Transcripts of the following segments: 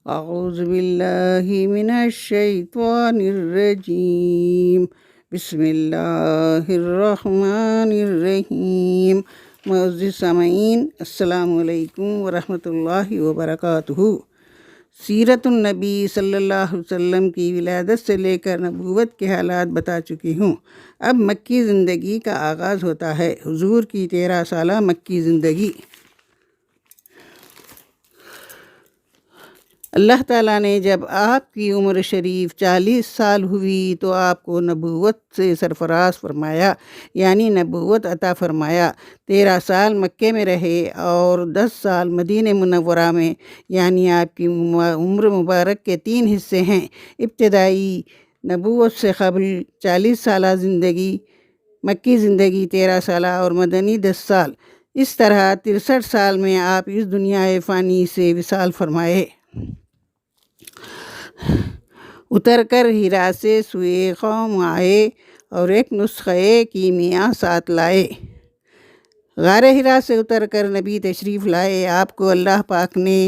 اعوذ باللہ من الشیطان الرجیم، بسم اللہ الرحمن الرحیم۔ معزز سامعین، السلام علیکم ورحمۃ اللہ وبرکاتہ۔ سیرت النبی صلی اللہ علیہ وسلم کی ولادت سے لے کر نبوت کے حالات بتا چکی ہوں۔ اب مکی زندگی کا آغاز ہوتا ہے۔ حضور کی 13 سالہ مکی زندگی۔ اللہ تعالیٰ نے جب آپ کی عمر شریف 40 سال ہوئی تو آپ کو نبوت سے سرفراز فرمایا، یعنی نبوت عطا فرمایا۔ 13 سال مکے میں رہے اور 10 سال مدینہ منورہ میں، یعنی آپ کی عمر مبارک کے 3 حصے ہیں۔ ابتدائی نبوت سے قبل 40 سالہ زندگی، مکی زندگی 13 سالہ اور مدنی 10 سال۔ اس طرح 63 سال میں آپ اس دنیا فانی سے وصال فرمائے۔ اتر کر ہیرا سے سوئے قوم آئے اور ایک نسخے کی میاں ساتھ لائے۔ غار ہیرا سے اتر کر نبی تشریف لائے۔ آپ کو اللہ پاک نے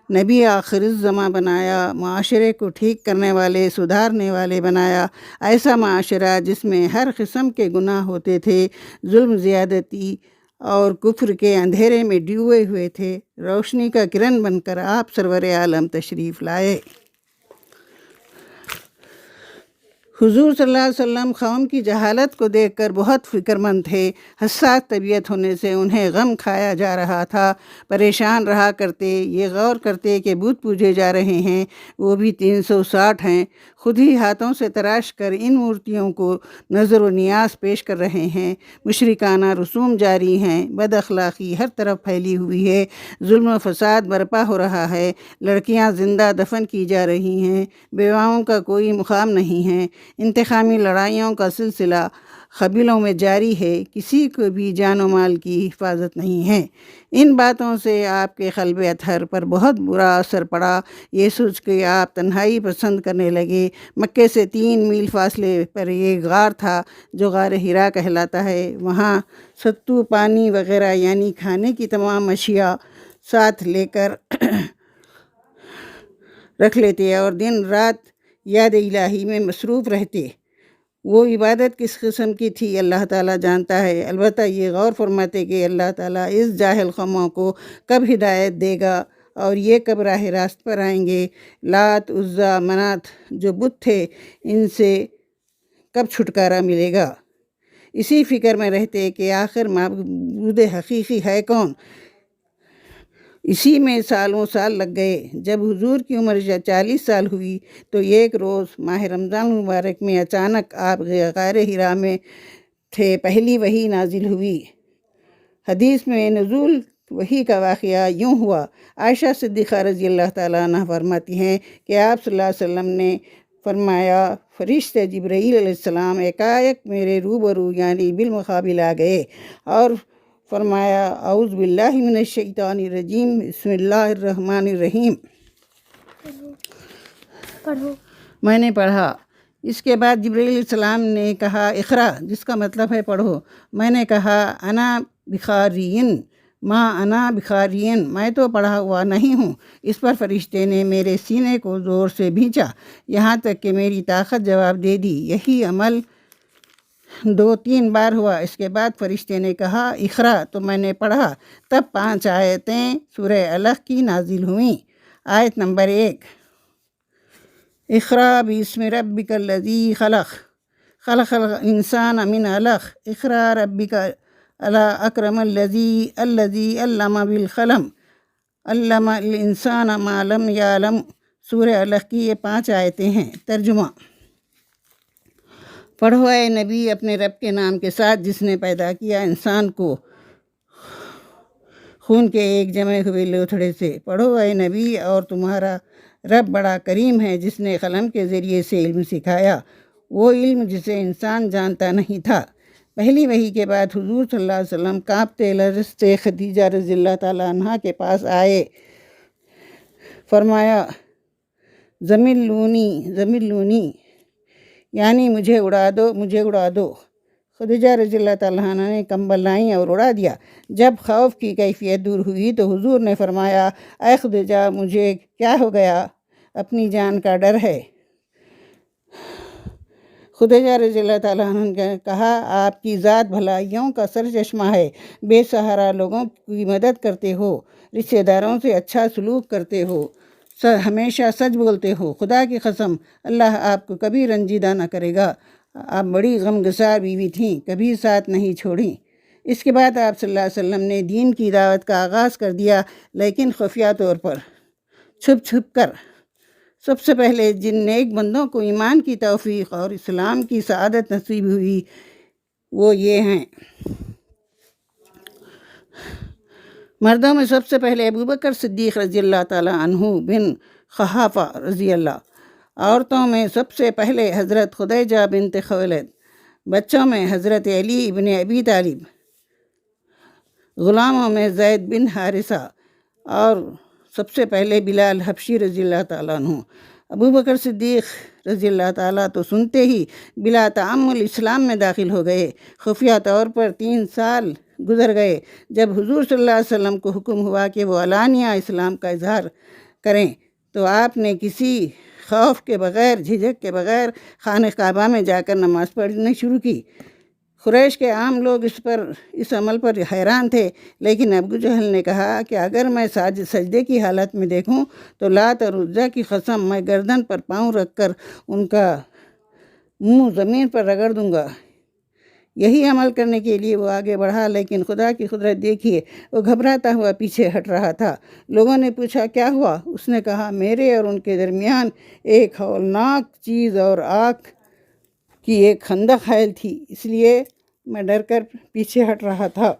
نبی آخر الزماں بنایا، معاشرے کو ٹھیک کرنے والے، سدھارنے والے بنایا۔ ایسا معاشرہ جس میں ہر قسم کے گناہ ہوتے تھے، ظلم، زیادتی اور کفر کے اندھیرے میں ڈوبے ہوئے تھے، روشنی کا کرن بن کر آپ سرور عالم تشریف لائے۔ حضور صلی اللہ علیہ وسلم قوم کی جہالت کو دیکھ کر بہت فکر مند تھے۔ حساس طبیعت ہونے سے انہیں غم کھایا جا رہا تھا، پریشان رہا کرتے۔ یہ غور کرتے کہ بت پوجے جا رہے ہیں، وہ بھی 360 ہیں۔ خود ہی ہاتھوں سے تراش کر ان مورتیوں کو نظر و نیاز پیش کر رہے ہیں۔ مشرکانہ رسوم جاری ہیں، بد اخلاقی ہر طرف پھیلی ہوئی ہے، ظلم و فساد برپا ہو رہا ہے، لڑکیاں زندہ دفن کی جا رہی ہیں، بیواؤں کا کوئی مقام نہیں ہے، انتقامی لڑائیوں کا سلسلہ قبیلوں میں جاری ہے، کسی کو بھی جان و مال کی حفاظت نہیں ہے۔ ان باتوں سے آپ کے قلب اطہر پر بہت برا اثر پڑا۔ یہ سوچ کے آپ تنہائی پسند کرنے لگے۔ مکے سے 3 میل فاصلے پر ایک غار تھا جو غار ہیرا کہلاتا ہے۔ وہاں ستو، پانی وغیرہ یعنی کھانے کی تمام اشیاء ساتھ لے کر رکھ لیتے اور دن رات یاد الہی میں مصروف رہتے۔ وہ عبادت کس قسم کی تھی اللہ تعالیٰ جانتا ہے۔ البتہ یہ غور فرماتے کہ اللہ تعالیٰ اس جاہل قوموں کو کب ہدایت دے گا اور یہ کب راہ راست پر آئیں گے۔ لات، عزا، منات جو بت تھے، ان سے کب چھٹکارا ملے گا۔ اسی فکر میں رہتے کہ آخر معبود حقیقی ہے کون۔ اسی میں سالوں سال لگ گئے۔ جب حضور کی عمر 40 سال ہوئی تو ایک روز ماہ رمضان مبارک میں اچانک آپ غار ہیرا میں تھے۔ پہلی وحی نازل ہوئی۔ حدیث میں نزول وحی کا واقعہ یوں ہوا۔ عائشہ صدیقہ رضی اللہ تعالیٰ عنہ فرماتی ہیں کہ آپ صلی اللہ علیہ وسلم نے فرمایا، فرشتے جبرائیل علیہ السلام ایک میرے روبرو یعنی بالمقابل آ گئے اور فرمایا، اعوذ باللہ من الشیطان الرجیم، بسم اللہ الرحمن الرحیم۔ میں نے پڑھا۔ اس کے بعد جبرائیل علیہ السلام نے کہا، اقرا، جس کا مطلب ہے پڑھو۔ میں نے کہا، انا بخارین، ما انا بخارین، میں تو پڑھا ہوا نہیں ہوں۔ اس پر فرشتے نے میرے سینے کو زور سے بھینچا، یہاں تک کہ میری طاقت جواب دے دی۔ یہی عمل 2-3 بار ہوا۔ اس کے بعد فرشتے نے کہا، اقرا، تو میں نے پڑھا۔ تب 5 آیتیں سورہ علق کی نازل ہوئیں۔ آیت نمبر 1، اقرا باسم ربک الذی خلق، خلق الانسان من علق، اقرا ربک الاکرم الذی علم بالقلم، علم الانسان ما لم یعلم۔ سورہ علق کی یہ 5 آیتیں ہیں۔ ترجمہ: پڑھو اے نبی اپنے رب کے نام کے ساتھ جس نے پیدا کیا انسان کو خون کے ایک جمے ہوئے لوتھڑے سے۔ پڑھو اے نبی، اور تمہارا رب بڑا کریم ہے جس نے قلم کے ذریعے سے علم سکھایا، وہ علم جسے انسان جانتا نہیں تھا۔ پہلی وحی کے بعد حضور صلی اللہ علیہ وسلم کانپتے لرزتے خدیجہ رضی اللہ تعالیٰ عنہ کے پاس آئے۔ فرمایا، زملونی، یعنی مجھے اڑا دو، مجھے اڑا دو۔ خدیجہ رضی اللہ تعالیٰ عنہ نے کمبل لائیں اور اڑا دیا۔ جب خوف کی کیفیت دور ہوئی تو حضور نے فرمایا، اے خدیجہ، مجھے کیا ہو گیا؟ اپنی جان کا ڈر ہے۔ خدیجہ رضی اللہ تعالیٰ عنہ نے کہا، آپ کی ذات بھلائیوں کا سرچشمہ ہے، بے سہارا لوگوں کی مدد کرتے ہو، رشتہ داروں سے اچھا سلوک کرتے ہو، ہمیشہ سچ بولتے ہو، خدا کی قسم اللہ آپ کو کبھی رنجیدہ نہ کرے گا۔ آپ بڑی غمگسار بیوی تھیں، کبھی ساتھ نہیں چھوڑیں۔ اس کے بعد آپ صلی اللہ علیہ وسلم نے دین کی دعوت کا آغاز کر دیا، لیکن خفیہ طور پر، چھپ چھپ کر۔ سب سے پہلے جن نیک بندوں کو ایمان کی توفیق اور اسلام کی سعادت نصیب ہوئی وہ یہ ہیں۔ مردوں میں سب سے پہلے ابوبکر صدیق رضی اللہ تعالیٰ عنہ بن قحافہ رضی اللہ، عورتوں میں سب سے پہلے حضرت خدیجہ بنت خویلد، بچوں میں حضرت علی ابن ابی طالب، غلاموں میں زید بن حارثہ، اور سب سے پہلے بلال حبشی رضی اللہ تعالیٰ عنہ۔ ابوبکر صدیق رضی اللہ تعالیٰ تو سنتے ہی بلا تعمل اسلام میں داخل ہو گئے۔ خفیہ طور پر 3 سال گزر گئے۔ جب حضور صلی اللہ علیہ وسلم کو حکم ہوا کہ وہ علانیہ اسلام کا اظہار کریں تو آپ نے کسی خوف کے بغیر، جھجک کے بغیر خانہ کعبہ میں جا کر نماز پڑھنی شروع کی۔ قریش کے عام لوگ اس عمل پر حیران تھے، لیکن ابو جہل نے کہا کہ اگر میں سجدے کی حالت میں دیکھوں تو لات اور عزیٰ کی قسم میں گردن پر پاؤں رکھ کر ان کا منہ زمین پر رگڑ دوں گا۔ یہی عمل کرنے کے لیے وہ آگے بڑھا، لیکن خدا کی قدرت دیکھیے، وہ گھبراتا ہوا پیچھے ہٹ رہا تھا۔ لوگوں نے پوچھا کیا ہوا؟ اس نے کہا میرے اور ان کے درمیان ایک ہولناک چیز اور آگ کی ایک خندق حائل تھی، اس لیے میں ڈر کر پیچھے ہٹ رہا تھا۔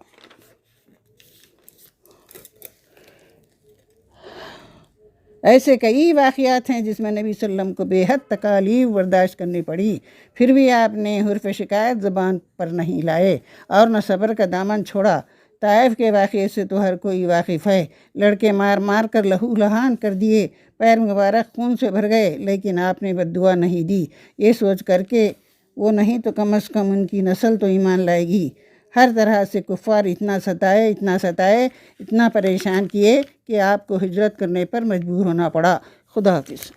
ایسے کئی واقعات ہیں جس میں نبی صلی اللہ علیہ وسلم کو بے حد تکالیف برداشت کرنی پڑی، پھر بھی آپ نے حرف شکایت زبان پر نہیں لائے اور نہ صبر کا دامن چھوڑا۔ طائف کے واقعے سے تو ہر کوئی واقف ہے۔ لڑکے مار مار کر لہو لہان کر دیے، پیر مبارک خون سے بھر گئے، لیکن آپ نے بد دعا نہیں دی، یہ سوچ کر کہ وہ نہیں تو کم از کم ان کی نسل تو ایمان لائے گی۔ ہر طرح سے کفار اتنا ستائے، اتنا پریشان کیے کہ آپ کو ہجرت کرنے پر مجبور ہونا پڑا۔ خدا حافظ۔